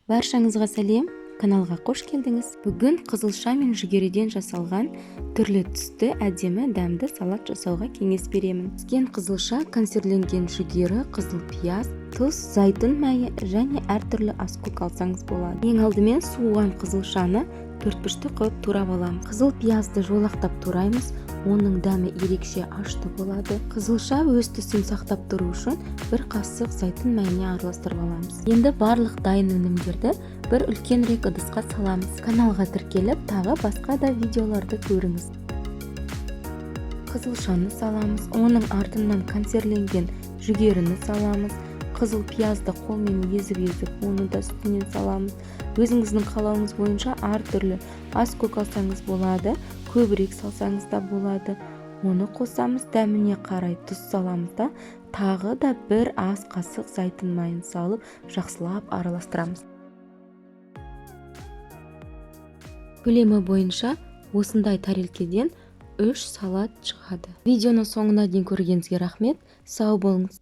Баршаңызға сәлем, каналға қош келдіңіз. Бүгін қызылша мен жүгеріден жасалған түрлі түсті әдемі дәмді салат жасауға кеңес беремін. Піскен қызылша, консервіленген жүгері, қызыл пияз, тұз, зайтун майы және әртүрлі аскөк алсаңыз болады. Ең алдымен суыған қызылшаны төртбұрышты қойып турап аламыз. Қызыл пиязды жолақтап тураймыз. Оның дәмі ерекше ашты болады. Қызылша өз түсін сақтап тұру үшін бір қасық зайтун майын араластырып аламыз. Енді барлық дайын өнімдерді бір үлкенірек ыдысқа саламыз. Каналға тіркеліп, тағы басқа да видеоларды көріңіз. Қызылшаны саламыз. Оның артынан консервіленген жүгеріні саламыз. Қызыл пиязды қолмен езіп, оны да үстінен саламыз. Өзіңіздің қалауыңыз бойынша әртүрлі аскөк алсаңыз болады, көбірек салсаңыз да болады. Оны қосамыз, дәміне қарай тұз саламыз да, тағы да бір ас қасық зайтун майын салып, жақсылап араластырамыз. Көлемі бойынша осындай тарелкеден 3 салат шығады. Видеоны соңына дейін көргеніңізге рахмет. Сау болыңыз.